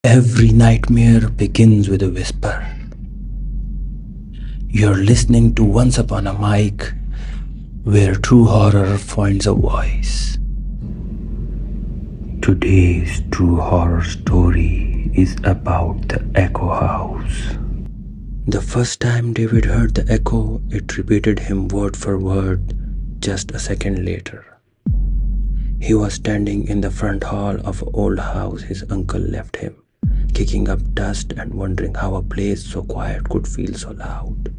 Every nightmare begins with a whisper. You're listening to Once Upon a Mic, where true horror finds a voice. Today's true horror story is about the Echo House. The first time David heard the echo, it repeated him word for word just a second later. He was standing in the front hall of an old house his uncle left him, kicking up dust and wondering how a place so quiet could feel so loud.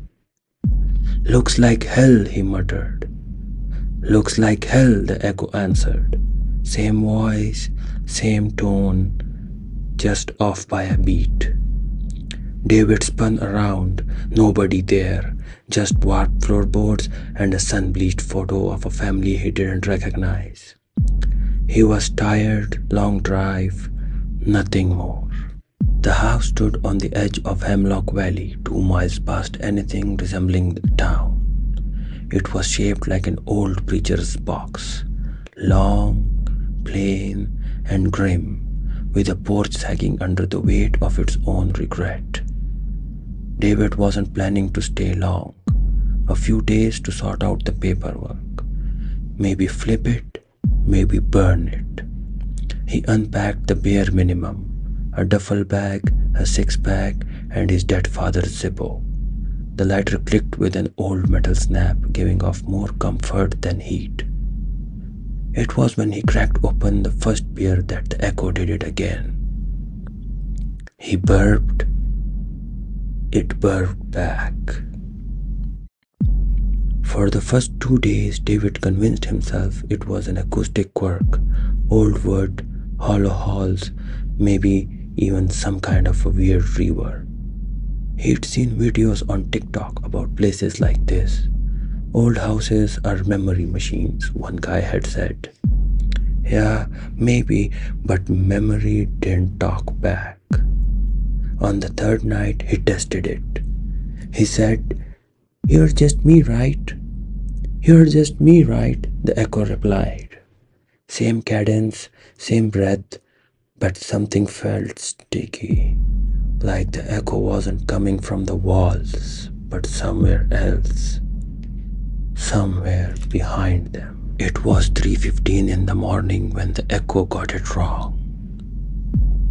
"Looks like hell," he muttered. "Looks like hell," the echo answered. Same voice, same tone, just off by a beat. David spun around. Nobody there, just warped floorboards and a sun-bleached photo of a family he didn't recognize. He was tired, long drive, nothing more. The house stood on the edge of Hemlock Valley, 2 miles past anything resembling the town. It was shaped like an old preacher's box, long, plain, and grim, with a porch sagging under the weight of its own regret. David wasn't planning to stay long. A few days to sort out the paperwork. Maybe flip it, maybe burn it. He unpacked the bare minimum: a duffel bag, a six-pack, and his dead father's Zippo. The lighter clicked with an old metal snap, giving off more comfort than heat. It was when he cracked open the first beer that the echo did it again. He burped. It burped back. For the first 2 days, David convinced himself it was an acoustic quirk: old wood, hollow halls, maybe even some kind of a weird reverb. He'd seen videos on TikTok about places like this. Old houses are memory machines, one guy had said. Yeah, maybe, but memory didn't talk back. On the third night, he tested it. He said, "You're just me, right? You're just me, right?" The echo replied. Same cadence, same breath, but something felt sticky, like the echo wasn't coming from the walls, but somewhere else, somewhere behind them. It was 3:15 in the morning when the echo got it wrong.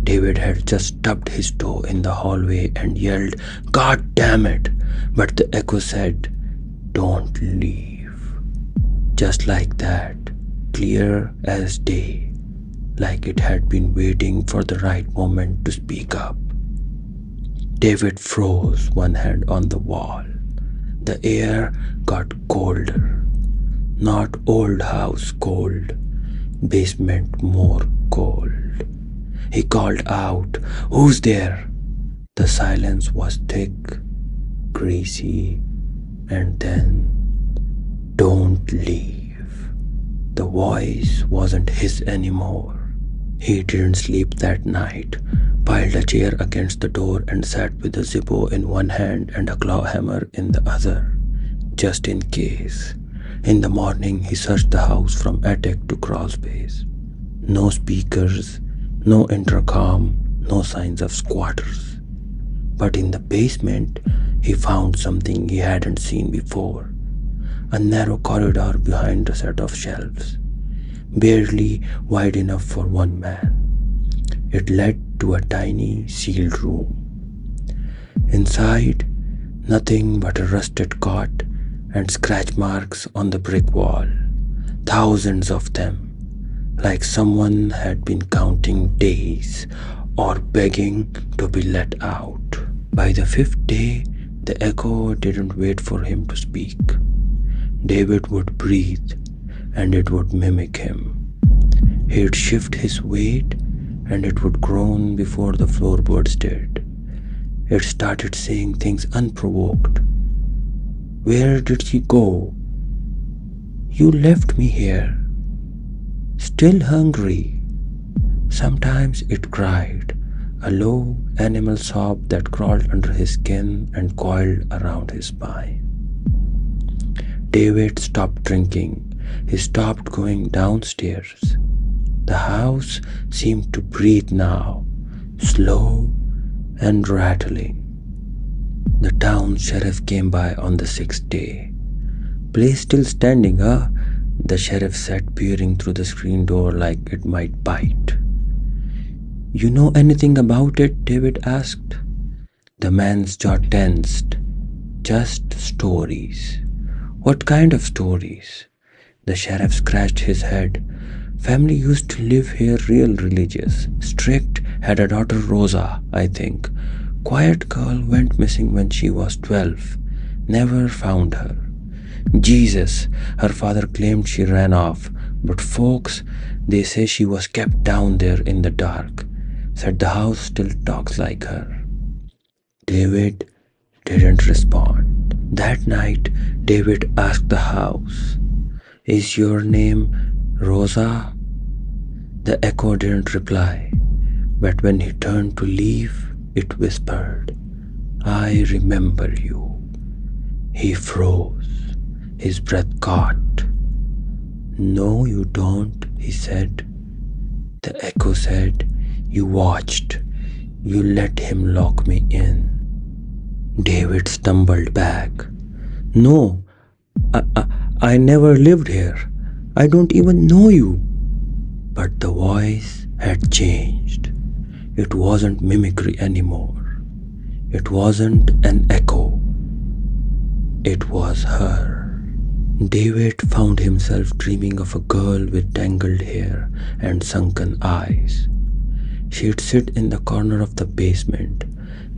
David had just stubbed his toe in the hallway and yelled, "God damn it!" But the echo said, "Don't leave." Just like that, clear as day, like it had been waiting for the right moment to speak up. David froze, one hand on the wall. The air got colder. Not old house cold, basement more cold. He called out, "Who's there?" The silence was thick, greasy, and then, "Don't leave." The voice wasn't his anymore. He didn't sleep that night, piled a chair against the door and sat with a Zippo in one hand and a claw hammer in the other, just in case. In the morning, he searched the house from attic to crawl space. No speakers, no intercom, no signs of squatters. But in the basement, he found something he hadn't seen before: a narrow corridor behind a set of shelves, barely wide enough for one man. It led to a tiny, sealed room. Inside, nothing but a rusted cot and scratch marks on the brick wall. Thousands of them, like someone had been counting days or begging to be let out. By the 5th day, the echo didn't wait for him to speak. David would breathe, and it would mimic him. He'd shift his weight, and it would groan before the floorboards did. It started saying things unprovoked. "Where did she go? You left me here. Still hungry." Sometimes it cried, a low animal sob that crawled under his skin and coiled around his spine. David stopped drinking. He stopped going downstairs. The house seemed to breathe now, slow and rattling. The town sheriff came by on the sixth day. Place still standing, huh? The sheriff said, peering through the screen door like it might bite. You know anything about it? David asked. The man's jaw tensed. Just stories. What kind of stories? The sheriff scratched his head. Family used to live here, real religious. Strict, had a daughter Rosa, I think. Quiet girl went missing when she was 12. Never found her. Jesus, her father claimed she ran off, but folks, they say she was kept down there in the dark. Said the house still talks like her. David didn't respond. That night, David asked the house, Is your name Rosa? The echo didn't reply, but when he turned to leave, it whispered, I remember you. He froze. His breath caught. No, you don't, he said. The echo said, You watched. You let him lock me in. David stumbled back. No, I never lived here. I don't even know you. But the voice had changed. It wasn't mimicry anymore. It wasn't an echo. It was her. David found himself dreaming of a girl with tangled hair and sunken eyes. She'd sit in the corner of the basement,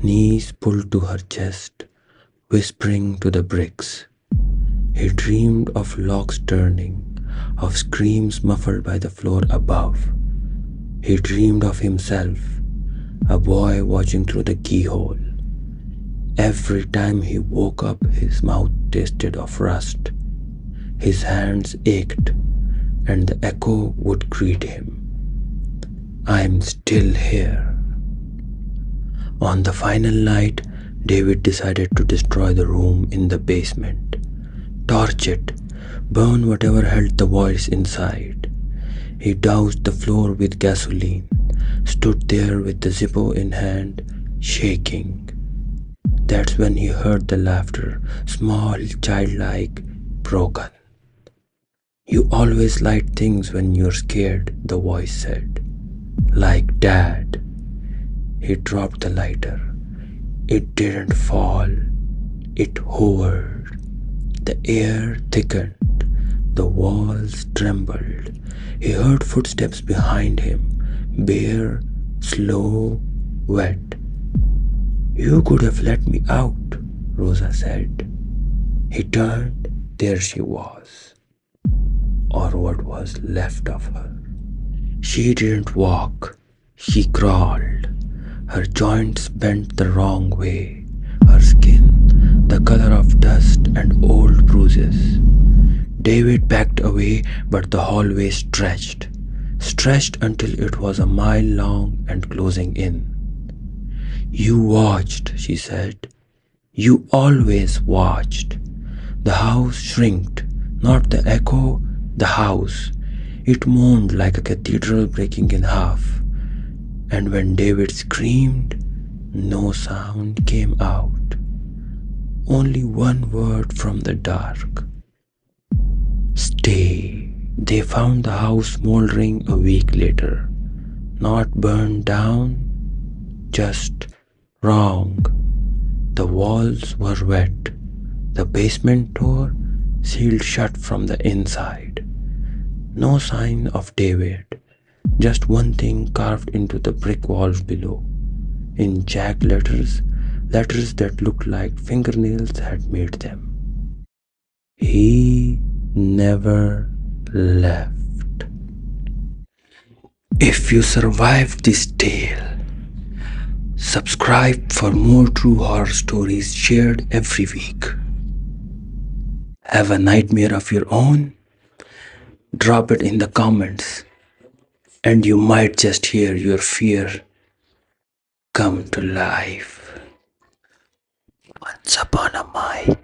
knees pulled to her chest, whispering to the bricks. He dreamed of locks turning, of screams muffled by the floor above. He dreamed of himself, a boy watching through the keyhole. Every time he woke up, his mouth tasted of rust. His hands ached, and the echo would greet him. I'm still here. On the final night, David decided to destroy the room in the basement. Torch it, burn whatever held the voice inside. He doused the floor with gasoline, stood there with the Zippo in hand, shaking. That's when he heard the laughter, small, childlike, broken. You always light things when you're scared, the voice said. Like Dad. He dropped the lighter. It didn't fall. It hovered. The air thickened. The walls trembled. He heard footsteps behind him, bare, slow, wet. You could have let me out, Rosa said. He turned. There she was. Or what was left of her. She didn't walk. She crawled. Her joints bent the wrong way. Her skin, the color of dust and old bruises. David backed away, but the hallway stretched until it was a mile long and closing in. You watched, she said. You always watched. The house shrinked, not the echo, the house. It moaned like a cathedral breaking in half. And when David screamed, no sound came out. Only one word from the dark. Stay. They found the house smoldering a week later. Not burned down, just wrong. The walls were wet. The basement door sealed shut from the inside. No sign of David, just one thing carved into the brick walls below. In jagged letters that looked like fingernails had made them. He never left. If you survived this tale, subscribe for more true horror stories shared every week. Have a nightmare of your own? Drop it in the comments, and you might just hear your fear come to life. Once upon a mic.